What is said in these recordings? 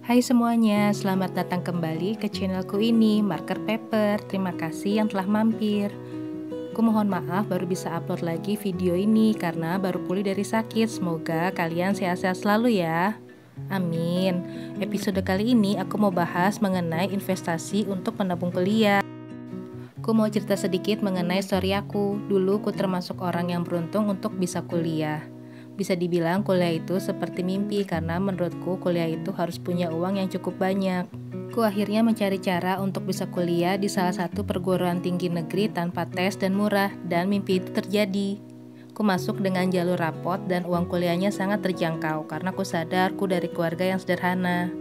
Hai semuanya, selamat datang kembali ke channelku ini, Marker Paper. Terima kasih yang telah mampir. Aku mohon maaf baru bisa upload lagi video ini karena baru pulih dari sakit. Semoga kalian sehat-sehat selalu ya. Amin. Episode kali ini aku mau bahas mengenai investasi untuk menabung kuliah. Aku mau cerita sedikit mengenai story aku. Dulu aku termasuk orang yang beruntung untuk bisa kuliah. Bisa dibilang kuliah itu seperti mimpi karena menurutku kuliah itu harus punya uang yang cukup banyak. Ku akhirnya mencari cara untuk bisa kuliah di salah satu perguruan tinggi negeri tanpa tes dan murah, dan mimpi itu terjadi. Ku masuk dengan jalur rapot dan uang kuliahnya sangat terjangkau karena ku sadar ku dari keluarga yang sederhana.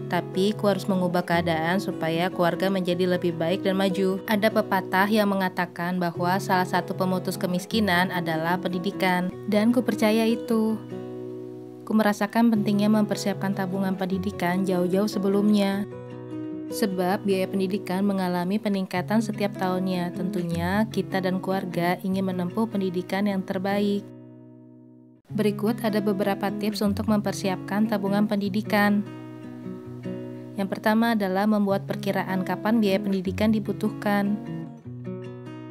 Tapi ku harus mengubah keadaan supaya keluarga menjadi lebih baik dan maju. Ada pepatah yang mengatakan bahwa salah satu pemutus kemiskinan adalah pendidikan, dan ku percaya itu. Ku merasakan pentingnya mempersiapkan tabungan pendidikan jauh-jauh sebelumnya. Sebab biaya pendidikan mengalami peningkatan setiap tahunnya. Tentunya kita dan keluarga ingin menempuh pendidikan yang terbaik. Berikut ada beberapa tips untuk mempersiapkan tabungan pendidikan. Yang pertama adalah membuat perkiraan kapan biaya pendidikan dibutuhkan.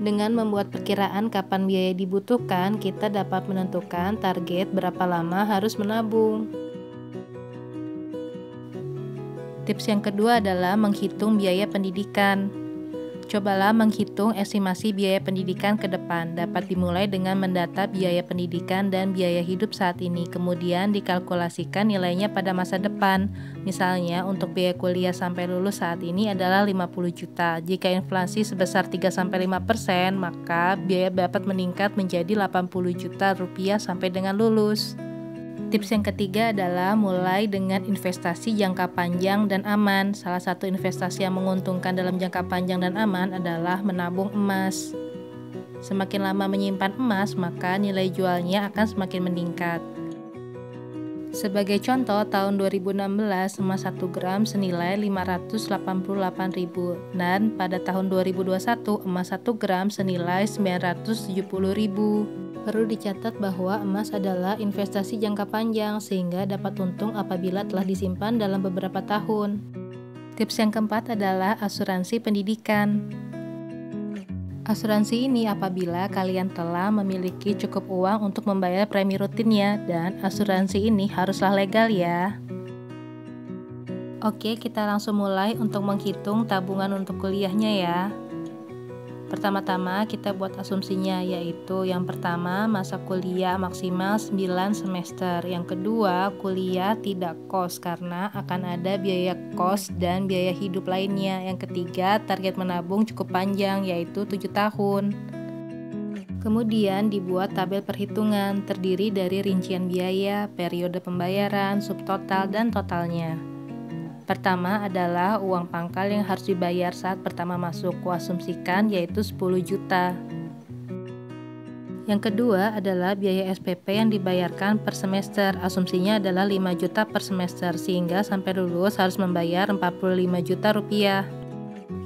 Dengan membuat perkiraan kapan biaya dibutuhkan, kita dapat menentukan target berapa lama harus menabung. Tips yang kedua adalah menghitung biaya pendidikan. Cobalah menghitung estimasi biaya pendidikan ke depan. Dapat dimulai dengan mendata biaya pendidikan dan biaya hidup saat ini, kemudian dikalkulasikan nilainya pada masa depan. Misalnya, untuk biaya kuliah sampai lulus saat ini adalah 50 juta. Jika inflasi sebesar 3-5%, maka biaya dapat meningkat menjadi 80 juta rupiah sampai dengan lulus. Tips yang ketiga adalah mulai dengan investasi jangka panjang dan aman. Salah satu investasi yang menguntungkan dalam jangka panjang dan aman adalah menabung emas. Semakin lama menyimpan emas, maka nilai jualnya akan semakin meningkat. Sebagai contoh, tahun 2016 emas 1 gram senilai 588.000 dan pada tahun 2021 emas 1 gram senilai 970.000. Perlu dicatat bahwa emas adalah investasi jangka panjang sehingga dapat untung apabila telah disimpan dalam beberapa tahun. Tips yang keempat adalah asuransi pendidikan. Asuransi ini apabila kalian telah memiliki cukup uang untuk membayar premi rutinnya, dan asuransi ini haruslah legal ya. Oke, kita langsung mulai untuk menghitung tabungan untuk kuliahnya ya. Pertama-tama kita buat asumsinya, yaitu yang pertama masa kuliah maksimal 9 semester. Yang kedua, kuliah tidak kos karena akan ada biaya kos dan biaya hidup lainnya. Yang ketiga, target menabung cukup panjang, yaitu 7 tahun. Kemudian dibuat tabel perhitungan terdiri dari rincian biaya, periode pembayaran, subtotal, dan totalnya. Pertama adalah uang pangkal yang harus dibayar saat pertama masuk, kuasumsikan yaitu 10 juta. Yang kedua adalah biaya SPP yang dibayarkan per semester, asumsinya adalah 5 juta per semester sehingga sampai lulus harus membayar 45 juta rupiah.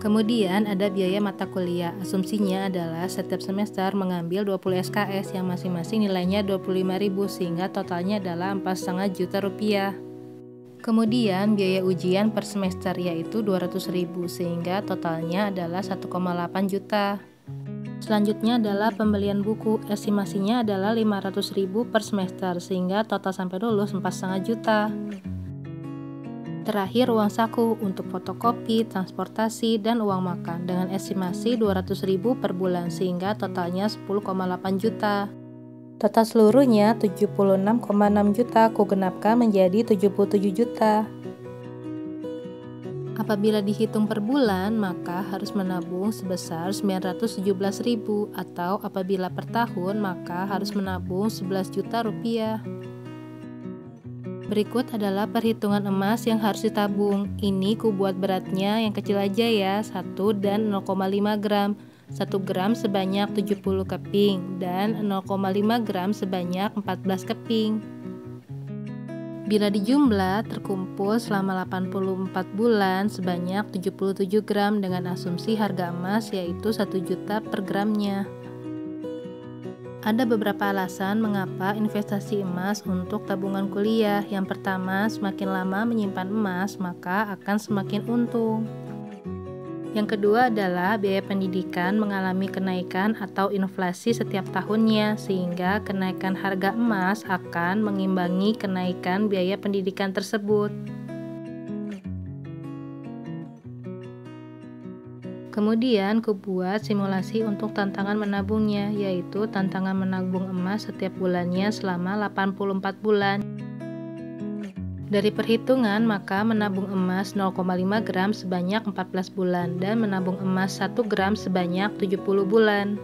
Kemudian ada biaya mata kuliah, asumsinya adalah setiap semester mengambil 20 SKS yang masing-masing nilainya 25.000 sehingga totalnya adalah 4,5 juta rupiah. Kemudian biaya ujian per semester yaitu 200.000 sehingga totalnya adalah 1,8 juta. Selanjutnya adalah pembelian buku, estimasinya adalah 500.000 per semester sehingga total sampai lulus 4,5 juta. Terakhir uang saku untuk fotokopi, transportasi, dan uang makan dengan estimasi 200.000 per bulan sehingga totalnya 10,8 juta. Total seluruhnya 76,6 juta aku genapkan menjadi 77 juta. Apabila dihitung per bulan, maka harus menabung sebesar 917.000 atau apabila per tahun, maka harus menabung 11 juta rupiah. Berikut adalah perhitungan emas yang harus ditabung. Ini ku buat beratnya yang kecil aja ya, 1 dan 0,5 gram. 1 gram sebanyak 70 keping dan 0,5 gram sebanyak 14 keping. Bila dijumlah, terkumpul selama 84 bulan sebanyak 77 gram dengan asumsi harga emas yaitu 1 juta per gramnya. Ada beberapa alasan mengapa investasi emas untuk tabungan kuliah. Yang pertama, semakin lama menyimpan emas, maka akan semakin untung. Yang kedua adalah biaya pendidikan mengalami kenaikan atau inflasi setiap tahunnya, sehingga kenaikan harga emas akan mengimbangi kenaikan biaya pendidikan tersebut. Kemudian kubuat simulasi untuk tantangan menabungnya, yaitu tantangan menabung emas setiap bulannya selama 84 bulan. Dari perhitungan, maka menabung emas 0,5 gram sebanyak 14 bulan dan menabung emas 1 gram sebanyak 70 bulan.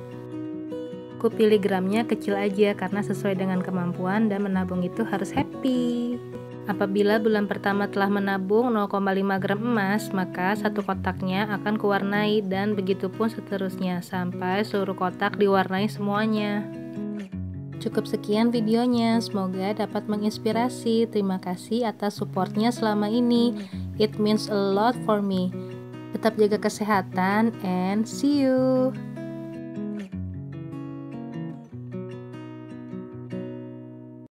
Ku pilih gramnya kecil aja karena sesuai dengan kemampuan dan menabung itu harus happy. Apabila bulan pertama telah menabung 0,5 gram emas, maka satu kotaknya akan kuwarnai dan begitu pun seterusnya sampai seluruh kotak diwarnai semuanya. Cukup sekian videonya, semoga dapat menginspirasi. Terima kasih atas supportnya selama ini. It means a lot for me. Tetap jaga kesehatan and see you.